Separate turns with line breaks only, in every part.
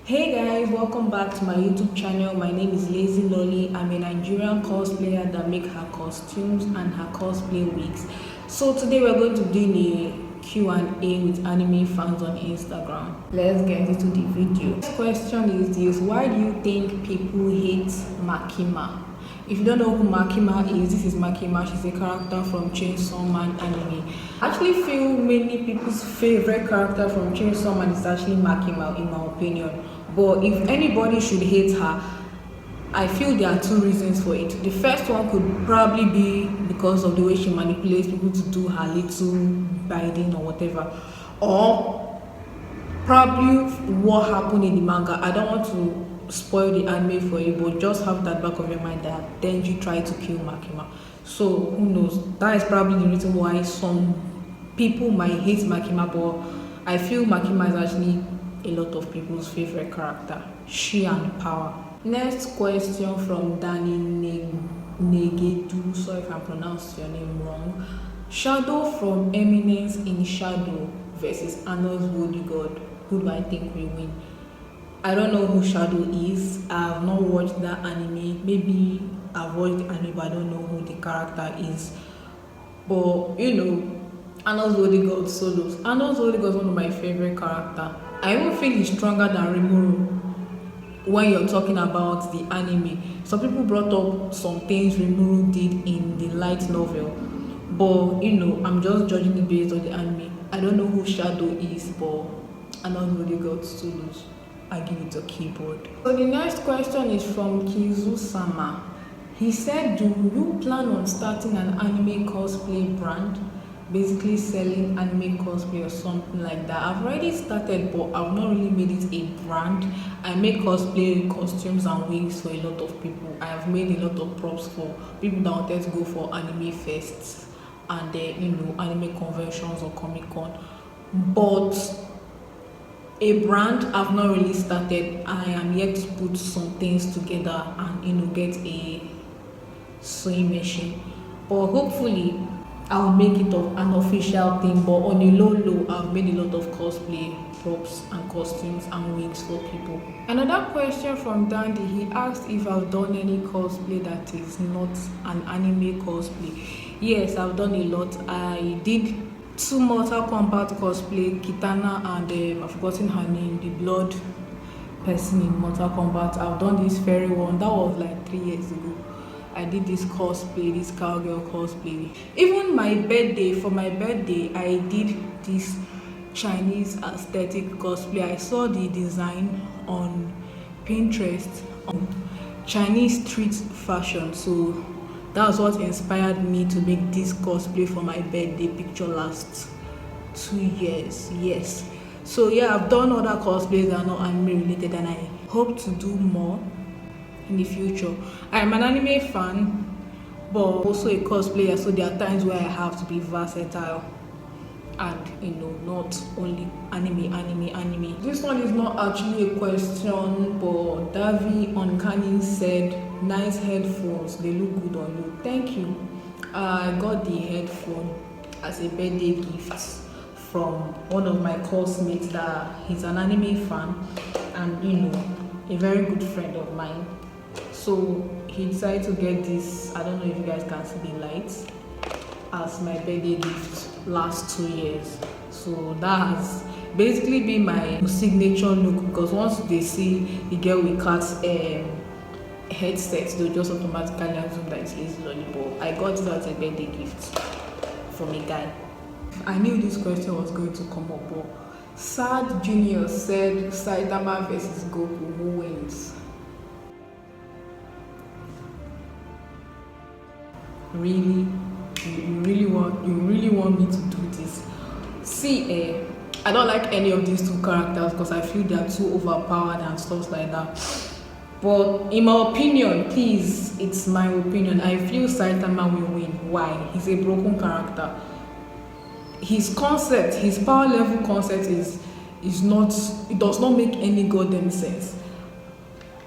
Hey guys, welcome back to my YouTube channel. My name is Lazy Lolly. I'm a Nigerian cosplayer that make her costumes and her cosplay wigs. So today we're going to do a Q&A with anime fans on Instagram. Let's get into the video. This question is this: why do you think people hate Makima? If you don't know who Makima is, this is Makima. She's a character from Chainsaw Man anime. I actually feel many people's favorite character from Chainsaw Man is actually Makima, in my opinion. But if anybody should hate her, I feel there are two reasons for it. The first one could probably be because of the way she manipulates people to do her little biting or whatever. Or probably what happened in the manga. I don't want to spoil the anime for you, but just have that back of your mind that Denji tried to kill Makima. So who knows? That is probably the reason why some people might hate Makima, but I feel Makima is actually a lot of people's favorite character. She and power. Next question from Danny Negedu. Sorry if I pronounced your name wrong. Shadow from Eminence in Shadow versus Anna's Bodyguard. Who do I think will win? I don't know who Shadow is. I have not watched that anime. Maybe I've watched the anime, but I don't know who the character is. But Anna's Bodyguard solos. Anna's Bodyguard is one of my favorite characters. I even feel he's stronger than Rimuru when you're talking about the anime. Some people brought up some things Rimuru did in the light novel, but I'm just judging it based on the anime. I don't know who Shadow is, but Anna's Bodyguard solos, I give it a keyboard. So the next question is from Kizu-sama. He said, do you plan on starting an anime cosplay brand? Basically selling anime cosplay or something like that. I've already started, but I've not really made it a brand. I make cosplay costumes and wigs for a lot of people. I have made a lot of props for people that wanted to go for anime fests and anime conventions or Comic-Con. But a brand I've not really started. I am yet to put some things together and get a sewing machine. But hopefully I'll make it an official thing. But on a low, I've made a lot of cosplay props and costumes and wigs for people. Another question from Dandy. He asked if I've done any cosplay that is not an anime cosplay. Yes, I've done a lot. I did 2 Mortal Kombat cosplay, Kitana and I've forgotten her name, the blood person in Mortal Kombat. I've done this fairy one. That was like 3 years ago. I did this cosplay, this cowgirl cosplay. Even for my birthday, I did this Chinese aesthetic cosplay. I saw the design on Pinterest on Chinese street fashion. So that was what inspired me to make this cosplay for my birthday picture last 2 years. Yes. So yeah, I've done other cosplays that are not anime related, and I hope to do more in the future. I'm an anime fan, but also a cosplayer, so there are times where I have to be versatile and not only anime. This one is not actually a question, but Davi Uncanny said, nice headphones, they look good on you. Thank you. I got the headphone as a birthday gift from one of my classmates that he's an anime fan and a very good friend of mine. So he decided to get this, I don't know if you guys can see the lights, as my birthday gift last 2 years. So that has basically been my signature look, because once they see the girl with cats headsets, they'll just automatically assume that it's Lazy Lolly. But I got it as a birthday gift from a guy. I knew this question was going to come up, but Sad Junior said Saitama versus Goku, who wins? Really? You really want me to do this? See, I don't like any of these two characters because I feel they are too overpowered and stuff like that. But in my opinion, please, it's my opinion, I feel Saitama will win. Why? He's a broken character. His concept, his power level concept it does not make any goddamn sense.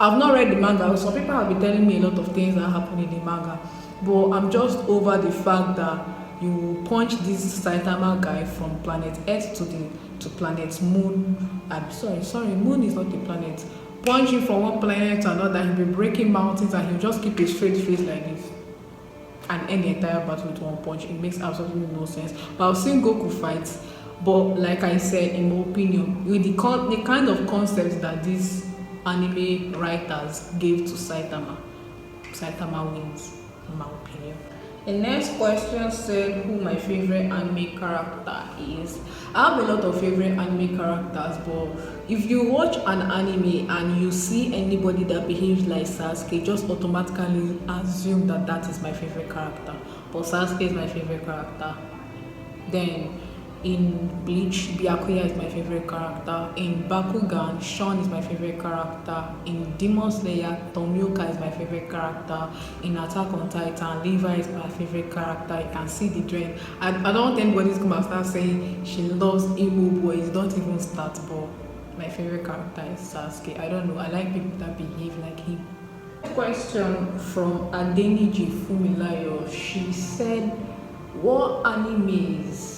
I've not read the manga. Some people have been telling me a lot of things that happen in the manga, but I'm just over the fact that you punch this Saitama guy from planet Earth to to planet Moon. I'm sorry, Moon is not a planet. Punch him from one planet to another, he'll be breaking mountains and he'll just keep a straight face like this and end the entire battle with one punch. It makes absolutely no sense. But I've seen Goku fight, but like I said, in my opinion, with the kind of concepts that these anime writers gave to Saitama wins, in my opinion. The next question said who my favorite anime character is. I have a lot of favorite anime characters, but if you watch an anime and you see anybody that behaves like Sasuke, just automatically assume that that is my favorite character. But Sasuke is my favorite character. Then in Bleach, Byakuya is my favorite character. In Bakugan, Sean is my favorite character. In DemonSlayer, Tomioka is my favorite character. In Attack on Titan, Levi is my favorite character. You can see the trend. I don't want anybody to come and start saying she loves emo boys. Don't even start, but my favorite character is Sasuke. I don't know. I like people that behave like him. Question from Adeniji Fumilayo. She said, what animes?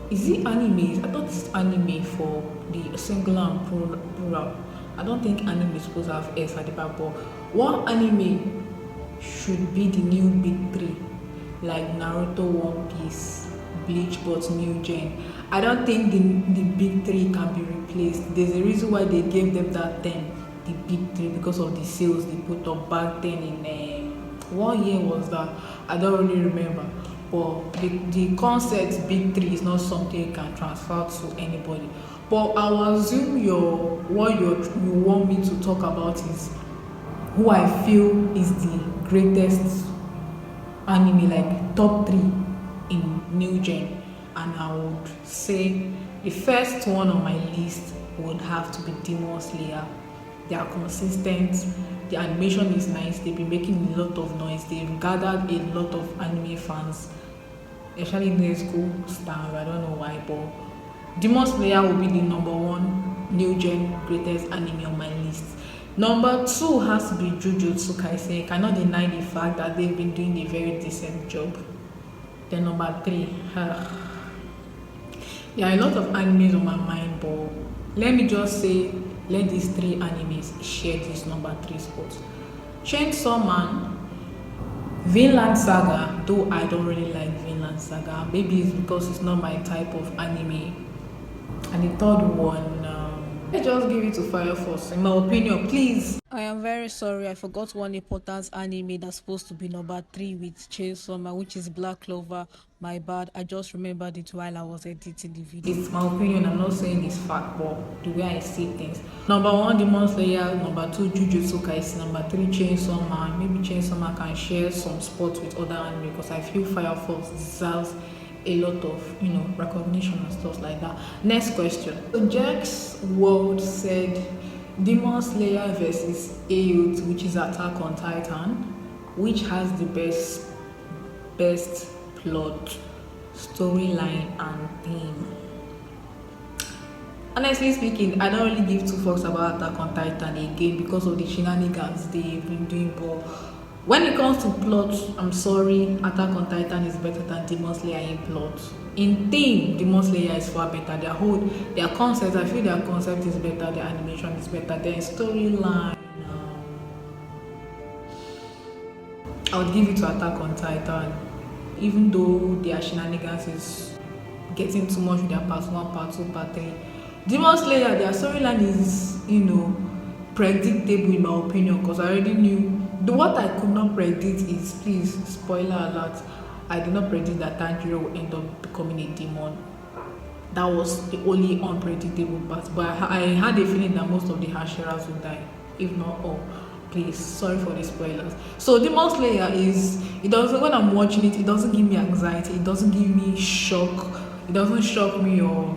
Is it animes? I thought it's anime for the singular and plural. I don't think anime is supposed to have S at the back, but what anime should be the new big three? Like Naruto, One Piece, Bleach, but new gen. I don't think the big three can be replaced. There's a reason why they gave them that term, the big three, because of the sales they put up back then in what year was that? I don't really remember. But the concept big three is not something you can transfer to anybody. But I'll assume what you want me to talk about is who I feel is the greatest anime, like top 3 in new gen. And I would say the first one on my list would have to be DemonSlayer. They are consistent, the animation is nice, they've been making a lot of noise, they've gathered a lot of anime fans, especially in their school stars. I don't know why, but DemonSlayer will be the number 1 new gen greatest anime on my list. Number 2 has to be Jujutsu Kaisen. I cannot deny the fact that they've been doing a very decent job. Then number 3, there are a lot of animes on my mind, but let me just say, let these 3 animes share this number 3 spot. Chainsaw Man, Vinland Saga, though I don't really like Vinland Saga. Maybe it's because it's not my type of anime. And the third one, I just give it to Fire Force. In my opinion, please. I am very sorry, I forgot one important anime that's supposed to be number 3 with Chainsaw Man, which is Black Clover. My bad, I just remembered it while I was editing the video. It's my opinion, I'm not saying it's fact, but the way I see things. Number 1, Demon Slayer. Number 2, Jujutsu Kaisen. Number 3, Chainsaw Man. Maybe Chainsaw Man can share some spots with other anime, because I feel Fire Force deserves a lot of recognition and stuff like that. Next question. So Jack's World said Demon Slayer versus AOT, which is Attack on Titan, which has the best plot, storyline and theme. Honestly speaking, I don't really give 2 fucks about Attack on Titan again because of the shenanigans they've been doing, but when it comes to plot, I'm sorry, Attack on Titan is better than Demon Slayer in plot. In theme, Demon Slayer is far better. Their concept, I feel their concept is better, their animation is better, their storyline. I would give it to Attack on Titan, even though their shenanigans is getting too much with their part 1, part 2, part 3. Demon Slayer, their storyline is, predictable in my opinion, because I already knew. What I could not predict is, please, spoiler alert, I did not predict that Tanjiro will end up becoming a demon. That was the only unpredictable part, but I had a feeling that most of the Hashiras would die, if not all. Please, sorry for the spoilers. So Demon Slayer when I'm watching it, it doesn't give me anxiety, it doesn't give me shock, it doesn't shock me or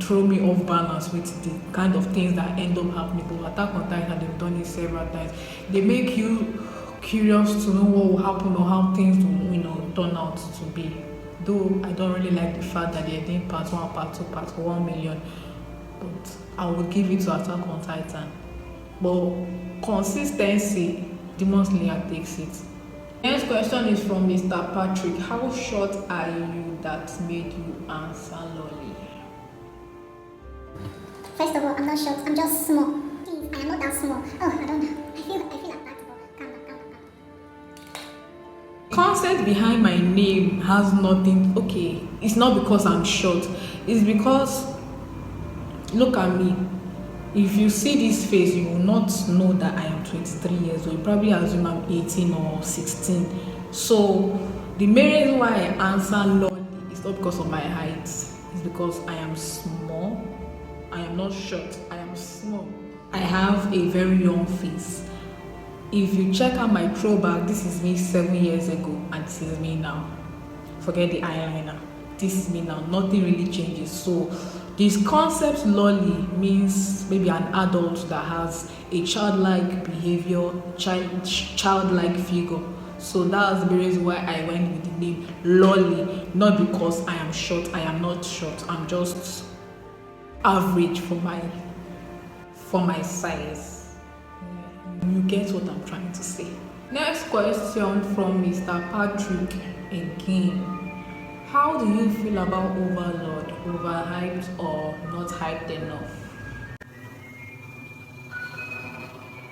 throw me off balance with the kind of things that end up happening. But Attack on Titan, they've done it several times. They make you curious to know what will happen or how things will turn out to be. Though I don't really like the fact that they're doing part 1, part 2, part 1 million, but I would give it to Attack on Titan. But consistency, Demon Slayer takes it. Next question is from Mr. Patrick. How short are you that made you answer lolly?
First of all, I'm not short, I'm just small. Please, I am not that small. Oh, I don't know. I feel like that, but calm down, calm down.
Concept behind my name has nothing. Okay, it's not because I'm short, it's because look at me. If you see this face, you will not know that I am 23 years old. You probably assume I'm 18 or 16. So the main reason why I answer lolly is not because of my height, it's because I am small. I am not short, I am small. I have a very young face. If you check out my throwback, this is me 7 years ago and this is me now. Forget the eyeliner. This is me now. Nothing really changes. So this concept lolly means maybe an adult that has a childlike behavior, childlike figure. So that's the reason why I went with the name lolly, not because I am short. I am not short. I'm just average for my size. You get what I'm trying to say. Next question from Mr. Patrick again. How do you feel about Overlord? Overhyped or not hyped enough?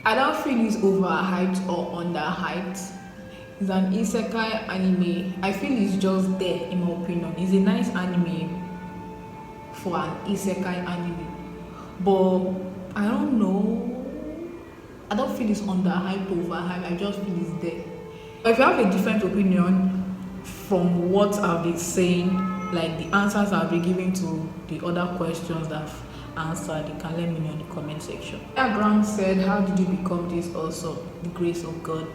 I don't feel it's overhyped or underhyped. It's an isekai anime. I feel it's just there in my opinion. It's a nice anime for an isekai anime. But I don't know. I don't feel it's underhyped or overhyped. I just feel it's there. But if you have a different opinion from what I've been saying, like the answers I've been giving to the other questions that I've answered, you can let me know in the comment section. Grant said, how did you become this also? The grace of God.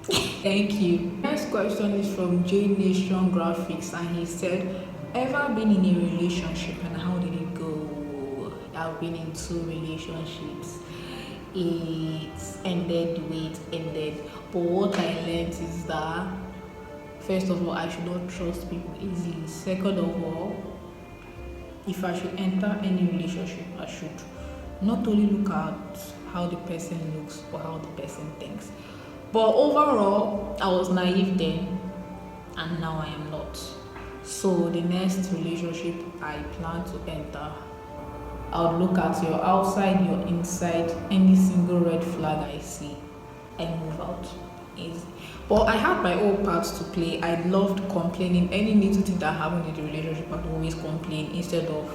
Thank you. Next question is from J Nation Graphics and he said, ever been in a relationship and how did it go? I've been in 2 relationships. It ended the way it ended. But what I learned is that first of all, I should not trust people easily. Second of all, if I should enter any relationship, I should not only look at how the person looks or how the person thinks. But overall, I was naive then and now I am not. So the next relationship I plan to enter, I'll look at your outside, your inside, any single red flag I see, I move out. Easy. But I had my own parts to play. I loved complaining. Any little thing that happened in the relationship, I'd always complain instead of,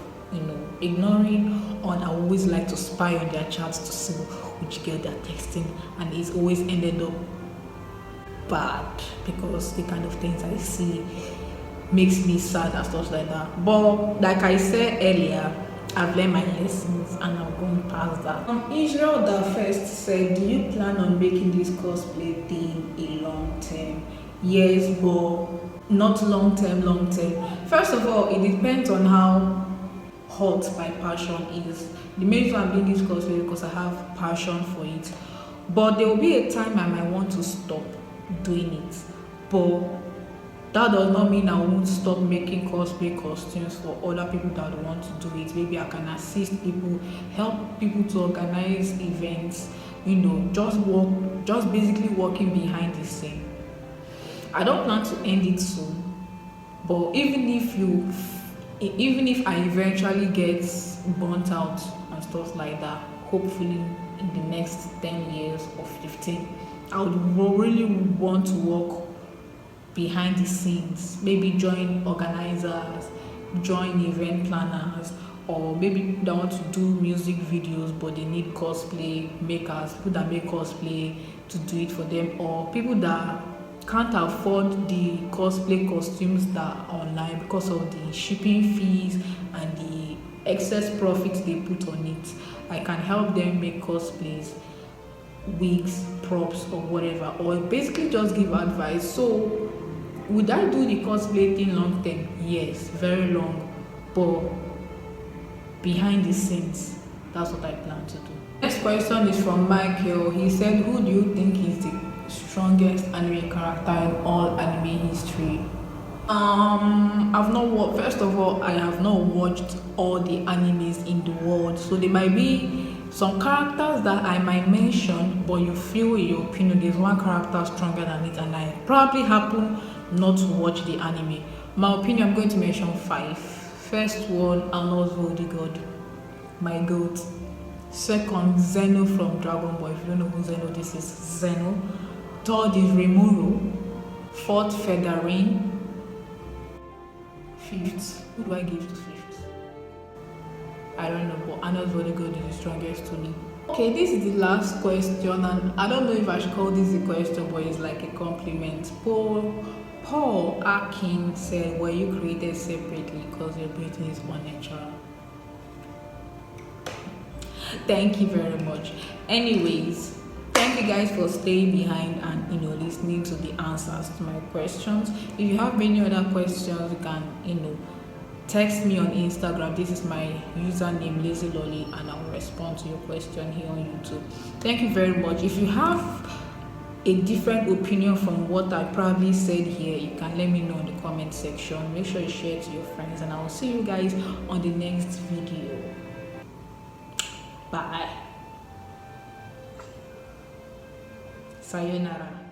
ignoring. Or I always like to spy on their chats to see which girl they're texting, and it's always ended up bad because the kind of things I see makes me sad and stuff like that. But like I said earlier, I've learned my lessons and I'm going past that. Israel that first said, do you plan on making this cosplay thing a long term? Yes, but not long term. First of all, it depends on how hot my passion is. The main reason I'm doing this cosplay because I have passion for it. But there will be a time I might want to stop doing it. But that does not mean I won't stop making cosplay costumes for other people that want to do it. Maybe I can assist people, help people to organize events, just basically working behind the scene. I don't plan to end it soon, but even if I eventually get burnt out and stuff like that, hopefully in the next 10 years or 15, I would really want to work behind the scenes, maybe join organizers, join event planners, or maybe they want to do music videos but they need cosplay makers, people that make cosplay to do it for them, or people that can't afford the cosplay costumes that are online because of the shipping fees and the excess profits they put on it. I can help them make cosplays, wigs, props, or whatever, or basically just give advice. So would I do the cosplay thing long term? Yes, very long, but behind the scenes, that's what I plan to do. Next question is from Michael. He said, who do you think is the strongest anime character in all anime history? First of all, I have not watched all the animes in the world, so there might be some characters that I might mention, but you feel in your opinion there's one character stronger than it, and I probably happen not to watch the anime. My opinion, I'm going to mention 5. First one, Arnold's Bodyguard. my goat. Second, Zeno from Dragon Ball. If you don't know who Zeno, this is Zeno. Third is Rimuru. Fourth, Fedarin. Fifth, who do I give to fifth? I don't know, but Anna's body god is the strongest to me. Okay, this is the last question, and I don't know if I should call this a question, but it's like a compliment. Paul Akin said, were you created separately because your breathing is unnatural? Thank you very much. Anyways, thank you guys for staying behind and listening to the answers to my questions. If you have any other questions, you can text me on Instagram. This is my username, Lazy Lolly, and I'll respond to your question here on YouTube. Thank you very much. If you have a different opinion from what I probably said here, you can let me know in the comment section. Make sure you share it to your friends, and I will see you guys on the next video. Bye. Sayonara.